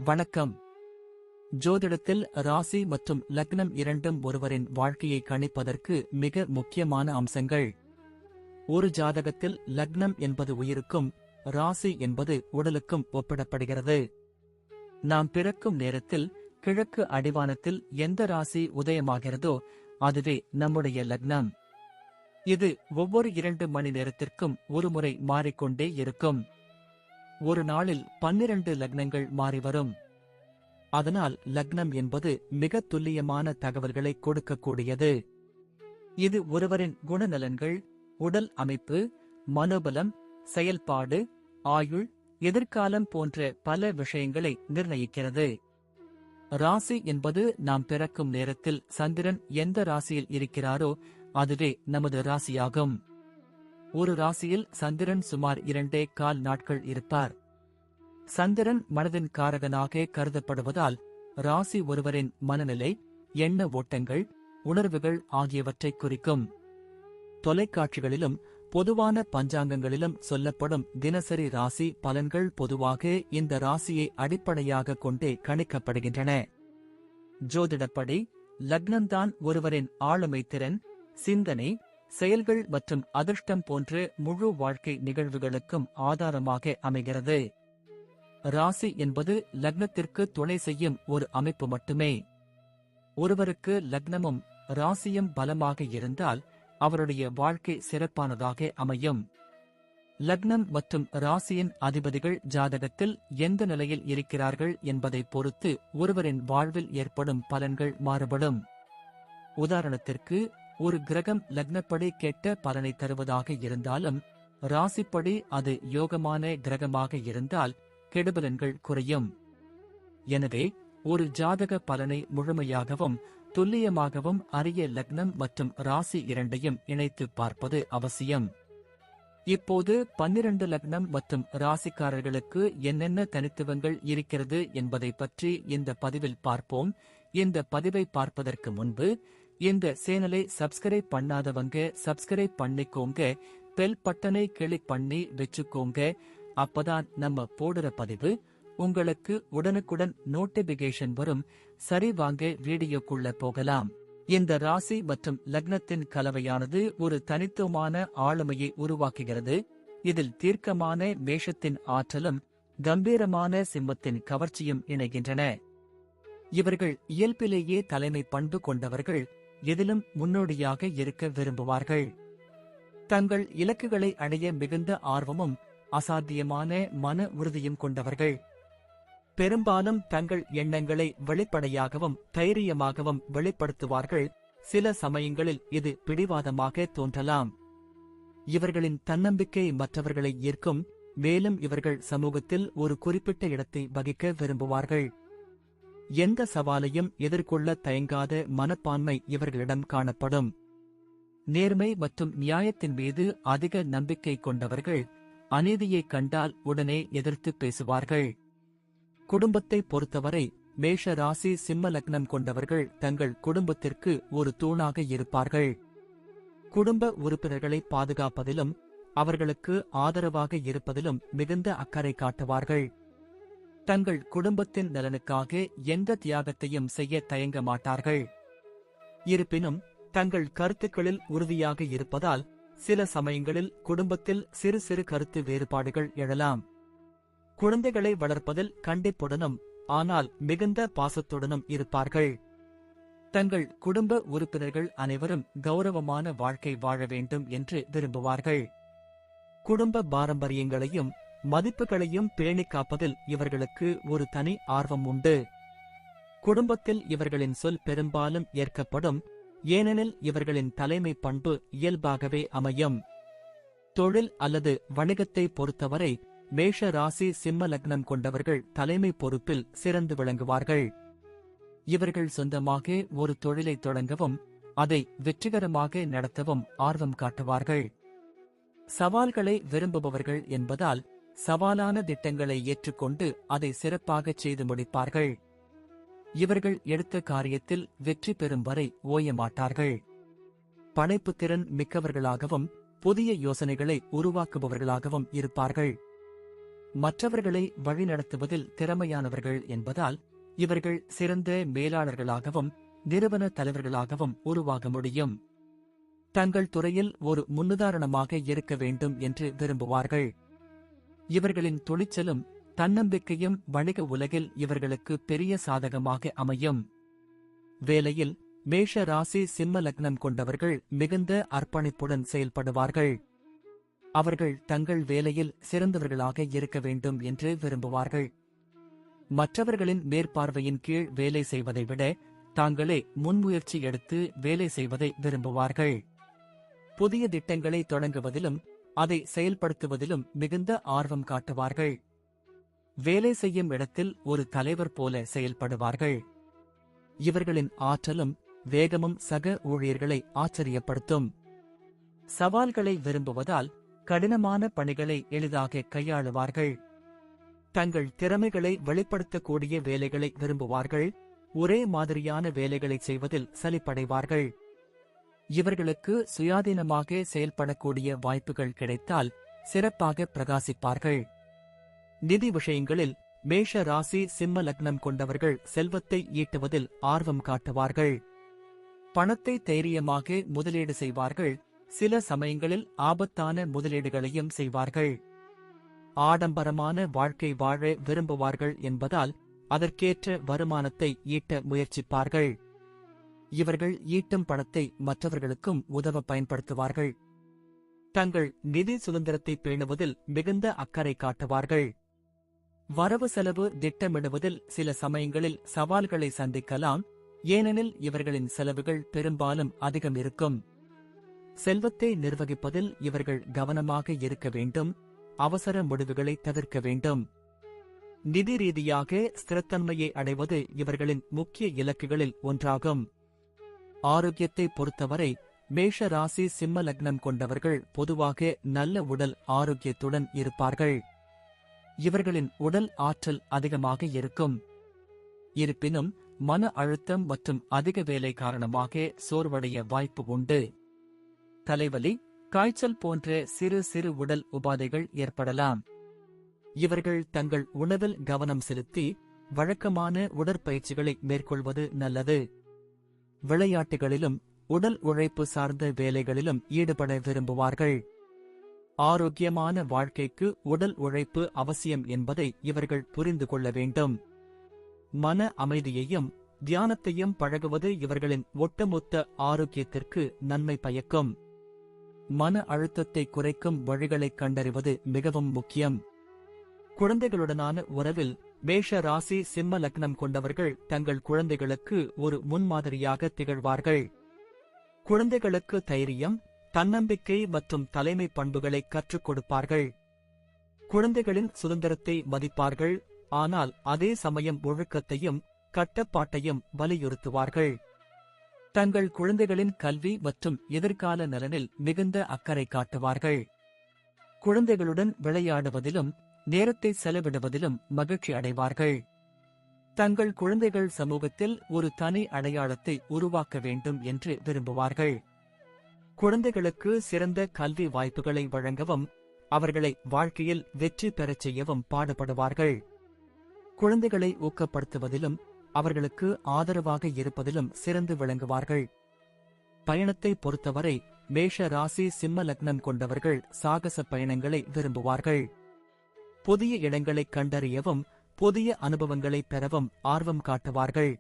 வணக்கம். ஜோதிடத்தில் ராசி மற்றும் லக்னம் இரண்டும் ஒருவரின் வாழ்க்கையை கணிப்பதற்கு மிக முக்கியமான அம்சங்கள். ஒரு ஜாதகத்தில் லக்னம் என்பது உயிருக்கும், ராசி என்பது உடலுக்கும் ஒப்பிடப்படுகிறது. நாம் பிறக்கும் நேரத்தில் கிழக்கு அடிவானத்தில் எந்த ராசி உதயமாகிறதோ அதுவே நம்முடைய லக்னம். இது ஒவ்வொரு 2 மணி நேரத்திற்கும் ஒருமுறை மாறிக்கொண்டே இருக்கும். ஒரு நாளில் 12 லக்னங்கள் மாறிவரும். அதனால் லக்னம் என்பது மிக துல்லியமான தகவல்களை கொடுக்கக்கூடியது. இது ஒருவரின் குணநலன்கள், உடல் அமைப்பு, மனோபலம், செயல்பாடு, ஆயுள், எதிர்காலம் போன்ற பல விஷயங்களை நிர்ணயிக்கிறது. ராசி என்பது நாம் பிறக்கும் நேரத்தில் சந்திரன் எந்த ராசியில் இருக்கிறாரோ அதுவே நமது ராசியாகும். ஒரு ராசியில் சந்திரன் சுமார் 2.25 நாட்கள் இருப்பார். சந்திரன் மனதின் காரகனாக கருதப்படுவதால் ராசி ஒருவரின் மனநிலை, எண்ண ஓட்டங்கள், உணர்வுகள் ஆகியவற்றை குறிக்கும். தொலைக்காட்சிகளிலும் பொதுவான பஞ்சாங்கங்களிலும் சொல்லப்படும் தினசரி ராசி பலன்கள் பொதுவாக இந்த ராசியை அடிப்படையாக கொண்டே கணிக்கப்படுகின்றன. ஜோதிடப்படி லக்னம்தான் ஒருவரின் ஆளுமை திறன், சிந்தனை, செயல்கள் மற்றும் அதிர்ஷ்டம் போன்ற முழு வாழ்க்கை நிகழ்வுகளுக்கும் ஆதாரமாக அமைகிறது. ராசி என்பது லக்னத்திற்கு துணை செய்யும் ஒரு அமைப்பு மட்டுமே. ஒருவருக்கு லக்னமும் ராசியும் பலமாக இருந்தால் அவருடைய வாழ்க்கை சிறப்பானதாக அமையும். லக்னம் மற்றும் ராசியின் அதிபதிகள் ஜாதகத்தில் எந்த நிலையில் இருக்கிறார்கள் என்பதை பொறுத்து ஒருவரின் வாழ்வில் ஏற்படும் பலன்கள் மாறுபடும். உதாரணத்திற்கு, ஒரு கிரகம் லக்னப்படி கெட்ட பலனை தருவதாக இருந்தாலும் ராசிப்படி அது யோகமான கிரகமாக இருந்தால் கெடுபலன்கள் குறையும். எனவே ஒரு ஜாதக பலனை முழுமையாகவும் துல்லியமாகவும் அறிய லக்னம் மற்றும் ராசி இரண்டையும் இணைத்து பார்ப்பது அவசியம். இப்போது 12 லக்னம் மற்றும் ராசிக்காரர்களுக்கு என்னென்ன தனித்துவங்கள் இருக்கிறது என்பதை பற்றி இந்த பதிவில் பார்ப்போம். இந்த பதிவை பார்ப்பதற்கு முன்பு இந்த சேனலை சப்ஸ்கிரைப் பண்ணாதவங்க சப்ஸ்கிரைப் பண்ணிக்கோங்க, பெல் பட்டனை கிளிக் பண்ணி வெச்சுக்கோங்க. அப்பதான் நம்ம போடுற பதிவு உங்களுக்கு உடனுக்குடன் நோட்டிபிகேஷன் வரும். சரி, வாங்க வீடியோக்குள்ள போகலாம். இந்த ராசி மற்றும் லக்னத்தின் கலவையானது ஒரு தனித்துவமான ஆளுமையை உருவாக்குகிறது. இதில் தீர்க்கமான மேஷத்தின் ஆற்றலும் கம்பீரமான சிம்மத்தின் கவர்ச்சியும் இணைகின்றன. இவர்கள் இயல்பிலேயே தலைமை பண்பு கொண்டவர்கள், எதிலும் முன்னோடியாக இருக்க விரும்புவார்கள். தங்கள் இலக்குகளை அடைய மிகுந்த ஆர்வமும் அசாத்தியமான மன உறுதியும் கொண்டவர்கள். பெரும்பாலும் தங்கள் எண்ணங்களை வெளிப்படையாகவும் தைரியமாகவும் வெளிப்படுத்துவார்கள். சில சமயங்களில் இது பிடிவாதமாக தோன்றலாம். இவர்களின் தன்னம்பிக்கை மற்றவர்களை ஈர்க்கும். மேலும் இவர்கள் சமூகத்தில் ஒரு குறிப்பிட்ட இடத்தை வகிக்க விரும்புவார்கள். எந்த சவாலையும் எதிர்கொள்ள தயங்காத மனப்பான்மை இவர்களிடம் காணப்படும். நேர்மை மற்றும் நியாயத்தின் மீது அதிக நம்பிக்கை கொண்டவர்கள். அநீதியை கண்டால் உடனே எதிர்த்து பேசுவார்கள். குடும்பத்தை பொறுத்தவரை மேஷ ராசி சிம்ம லக்னம் கொண்டவர்கள் தங்கள் குடும்பத்திற்கு ஒரு தூணாக இருப்பார்கள். குடும்ப உறுப்பினர்களை பாதுகாப்பதிலும் அவர்களுக்கு ஆதரவாக இருப்பதிலும் மிகுந்த அக்கறை காட்டுவார்கள். தங்கள் குடும்பத்தின் நலனுக்காக எந்த தியாகத்தையும் செய்ய தயங்க மாட்டார்கள். இருப்பினும் தங்கள் கருத்துக்களில் உறுதியாக இருப்பதால் சில சமயங்களில் குடும்பத்தில் சிறு சிறு கருத்து வேறுபாடுகள் எழலாம். குழந்தைகளை வளர்ப்பதில் கண்டிப்புடனும் ஆனால் மிகுந்த பாசத்துடனும் இருப்பார்கள். தங்கள் குடும்ப உறுப்பினர்கள் அனைவரும் கௌரவமான வாழ்க்கை வாழ வேண்டும் என்று விரும்புவார்கள். குடும்ப பாரம்பரியங்களையும் மதிப்புகளையும் பேணிக் காப்பதில் இவர்களுக்கு ஒரு தனி ஆர்வம் உண்டு. குடும்பத்தில் இவர்களின் சொல் பெரும்பாலும் ஏற்கப்படும். ஏனெனில் இவர்களின் தலைமை பண்பு இயல்பாகவே அமையும். தொழில் அல்லது வணிகத்தை பொறுத்தவரை மேஷ ராசி சிம்ம லக்னம் கொண்டவர்கள் தலைமை பொறுப்பில் சிறந்து விளங்குவார்கள். இவர்கள் சொந்தமாக ஒரு தொழிலை தொடங்கவும் அதை வெற்றிகரமாக நடத்தவும் ஆர்வம் காட்டுவார்கள். சவால்களை விரும்புபவர்கள் என்பதால் சவாலான திட்டங்களை ஏற்றுக்கொண்டு அதை சிறப்பாகச் செய்து முடிப்பார்கள். இவர்கள் எடுத்த காரியத்தில் வெற்றி பெறும் வரை ஓயமாட்டார்கள். படைப்புத்திறன் மிக்கவர்களாகவும் புதிய யோசனைகளை உருவாக்குபவர்களாகவும் இருப்பார்கள். மற்றவர்களை வழிநடத்துவதில் திறமையானவர்கள் என்பதால் இவர்கள் சிறந்த மேலாளர்களாகவும் நிறுவன தலைவர்களாகவும் உருவாக முடியும். தங்கள் துறையில் ஒரு முன்னுதாரணமாக இருக்க வேண்டும் என்று விரும்புவார்கள். இவர்களின் துணிச்சலும் தன்னம்பிக்கையும் வணிக உலகில் இவர்களுக்கு பெரிய சாதகமாக அமையும். வேலையில் மேஷ ராசி சிம்ம லக்னம் கொண்டவர்கள் மிகுந்த அர்ப்பணிப்புடன் செயல்படுவார்கள். அவர்கள் தங்கள் வேலையில் சிறந்தவர்களாக இருக்க வேண்டும் என்று விரும்புவார்கள். மற்றவர்களின் மேற்பார்வையின் கீழ் வேலை செய்வதை விட தாங்களே முன்முயற்சி எடுத்து வேலை செய்வதை விரும்புவார்கள். புதிய திட்டங்களை தொடங்குவதிலும் அதை செயல்படுத்துவதிலும் மிகுந்த ஆர்வம் காட்டுவார்கள். வேலை செய்யும் இடத்தில் ஒரு தலைவர் போல செயல்படுவார்கள். இவர்களின் ஆற்றலும் வேகமும் சக ஊழியர்களை ஆச்சரியப்படுத்தும். சவால்களை விரும்புவதால் கடினமான பணிகளை எளிதாக கையாளுவார்கள். தங்கள் திறமைகளை வெளிப்படுத்தக்கூடிய வேலைகளை விரும்புவார்கள். ஒரே மாதிரியான வேலைகளை செய்வதில் சலிப்படைவார்கள். இவர்களுக்கு சுயாதீனமாக செயல்படக்கூடிய வாய்ப்புகள் கிடைத்தால் சிறப்பாக பிரகாசிப்பார்கள். நிதி விஷயங்களில் மேஷ ராசி சிம்ம லக்னம் கொண்டவர்கள் செல்வத்தை ஈட்டுவதில் ஆர்வம் காட்டுவார்கள். பணத்தை தைரியமாக முதலீடு செய்வார்கள். சில சமயங்களில் ஆபத்தான முதலீடுகளையும் செய்வார்கள். ஆடம்பரமான வாழ்க்கை வாழ விரும்புவார்கள் என்பதால் அதற்கேற்ற வருமானத்தை ஈட்ட முயற்சிப்பார்கள். இவர்கள் ஈட்டும் பணத்தை மற்றவர்களுக்கும் உதவ பயன்படுத்துவார்கள். தங்கள் நிதி சுதந்திரத்தை பேணுவதில் மிகுந்த அக்கறை காட்டுவார்கள். வரவு செலவு திட்டமிடுவதில் சில சமயங்களில் சவால்களை சந்திக்கலாம். ஏனெனில் இவர்களின் செலவுகள் பெரும்பாலும் அதிகம் இருக்கும். செல்வத்தை நிர்வகிப்பதில் இவர்கள் கவனமாக இருக்க வேண்டும். அவசர முடிவுகளை தவிர்க்க வேண்டும். நிதி ரீதியாக ஸ்திரத்தன்மையை அடைவது இவர்களின் முக்கிய இலக்குகளில் ஒன்றாகும். ஆரோக்கியத்தை பொறுத்தவரை மேஷ ராசி சிம்ம லக்னம் கொண்டவர்கள் பொதுவாக நல்ல உடல் ஆரோக்கியத்துடன் இருப்பார்கள். இவர்களின் உடல் ஆற்றல் அதிகமாக இருக்கும். இருப்பினும் மன அழுத்தம் மற்றும் அதிக வேலை காரணமாக சோர்வடைய வாய்ப்பு உண்டு. தலைவலி, காய்ச்சல் போன்ற சிறு சிறு உடல் உபாதைகள் ஏற்படலாம். இவர்கள் தங்கள் உணவில் கவனம் செலுத்தி வழக்கமான உடற்பயிற்சிகளை மேற்கொள்வது நல்லது. விளையாட்டுகளிலும் உடல் உழைப்பு சார்ந்த வேலைகளிலும் ஈடுபட விரும்புவார்கள். ஆரோக்கியமான வாழ்க்கைக்கு உடல் உழைப்பு அவசியம் என்பதை இவர்கள் புரிந்து கொள்ள வேண்டும். மன அமைதியையும் தியானத்தையும் பழகுவது இவர்களின் ஒட்டுமொத்த ஆரோக்கியத்திற்கு நன்மை பயக்கும். மன அழுத்தத்தை குறைக்கும் வழிகளைக் கண்டறிவது மிகவும் முக்கியம். குழந்தைகளுடனான உறவில் மேஷ ராசி சிம்ம லக்னம் கொண்டவர்கள் தங்கள் குழந்தைகளுக்கு ஒரு முன்மாதிரியாக திகழ்வார்கள். குழந்தைகளுக்கு தைரியம், தன்னம்பிக்கை மற்றும் தலைமை பண்புகளை கற்றுக் கொடுப்பார்கள். குழந்தைகளின் சுதந்திரத்தை மதிப்பார்கள். ஆனால் அதே சமயம் ஒழுக்கத்தையும் கட்டுப்பாட்டையும் வலியுறுத்துவார்கள். தங்கள் குழந்தைகளின் கல்வி மற்றும் எதிர்கால நலனில் மிகுந்த அக்கறை காட்டுவார்கள். குழந்தைகளுடன் விளையாடுவதிலும் நேரத்தை செலவிடுவதிலும் மகிழ்ச்சி அடைவார்கள். தங்கள் குழந்தைகள் சமூகத்தில் ஒரு தனி அடையாளத்தை உருவாக்க வேண்டும் என்று விரும்புவார்கள். குழந்தைகளுக்கு சிறந்த கல்வி வாய்ப்புகளை வழங்கவும் அவர்களை வாழ்க்கையில் வெற்றி பெறச் செய்யவும் பாடுபடுவார்கள். குழந்தைகளை ஊக்கப்படுத்துவதிலும் அவர்களுக்கு ஆதரவாக இருப்பதிலும் சிறந்து விளங்குவார்கள். பயணத்தை பொறுத்தவரை மேஷ ராசி சிம்ம லக்னம் கொண்டவர்கள் சாகச பயணங்களை விரும்புவார்கள். புதிய இடங்களை கண்டறியவும் புதிய அனுபவங்களை பெறவும் ஆர்வம் காட்டுவார்கள்.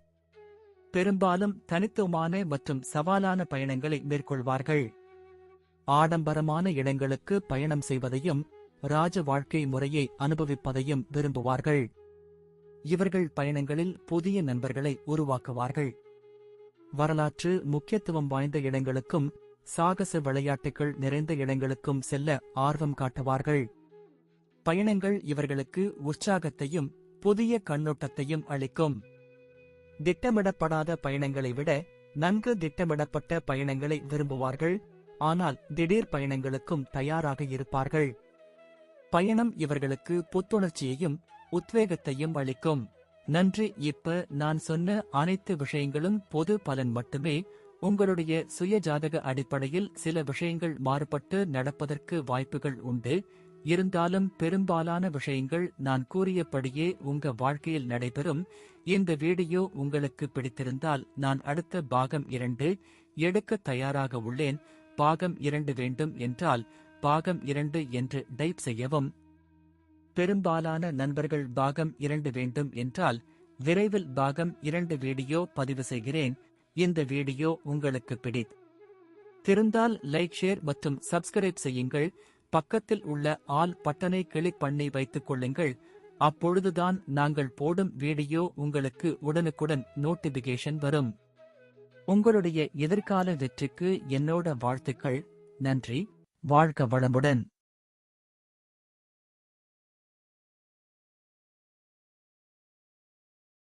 பெரும்பாலும் தனித்துவமான மற்றும் சவாலான பயணங்களை மேற்கொள்வார்கள். ஆடம்பரமான இடங்களுக்கு பயணம் செய்வதையும் ராஜ வாழ்க்கை முறையை அனுபவிப்பதையும் விரும்புவார்கள். இவர்கள் பயணங்களில் புதிய நண்பர்களை உருவாக்குவார்கள். வரலாற்று முக்கியத்துவம் வாய்ந்த இடங்களுக்கும் சாகச விளையாட்டுகள் நிறைந்த இடங்களுக்கும் செல்ல ஆர்வம் காட்டுவார்கள். பயணங்கள் இவர்களுக்கு உற்சாகத்தையும் புதிய கண்ணோட்டத்தையும் அளிக்கும். திட்டமிடப்படாத பயணங்களை விட நன்கு திட்டமிடப்பட்ட பயணங்களை விரும்புவார்கள். ஆனால் திடீர் பயணங்களுக்கும் தயாராக இருப்பார்கள். பயணம் இவர்களுக்கு புத்துணர்ச்சியையும் உத்வேகத்தையும் அளிக்கும். நன்றி. இப்ப நான் சொன்ன அனைத்து விஷயங்களும் பொது பலன் மட்டுமே. உங்களுடைய சுய ஜாதக அடிப்படையில் சில விஷயங்கள் மாறுபட்டு நடப்பதற்கு வாய்ப்புகள் உண்டு. இருந்தாலும் பெரும்பாலான விஷயங்கள் நான் கூறியபடியே உங்க வாழ்க்கையில் நடைபெறும். இந்த வீடியோ உங்களுக்கு பிடித்திருந்தால் நான் அடுத்த பாகம் 2 எடுக்க தயாராக உள்ளேன். பாகம் 2 வேண்டும் என்றால் பாகம் 2 என்று டைப் செய்யவும். பெரும்பாலான நண்பர்கள் பாகம் 2 வேண்டும் என்றால் விரைவில் பாகம் 2 வீடியோ பதிவு செய்கிறேன். இந்த வீடியோ உங்களுக்கு பிடித்திருந்தால் லைக், ஷேர் மற்றும் சப்ஸ்கிரைப் செய்யுங்கள். பக்கத்தில் உள்ள ஆல் பட்டனை கிளிக் பண்ணி வைத்துக் கொள்ளுங்கள். அப்பொழுதுதான் நாங்கள் போடும் வீடியோ உங்களுக்கு உடனுக்குடன் நோட்டிபிகேஷன் வரும். உங்களுடைய எதிர்கால வெற்றிக்கு என்னோட வாழ்த்துக்கள். நன்றி. வாழ்க வளமுடன்.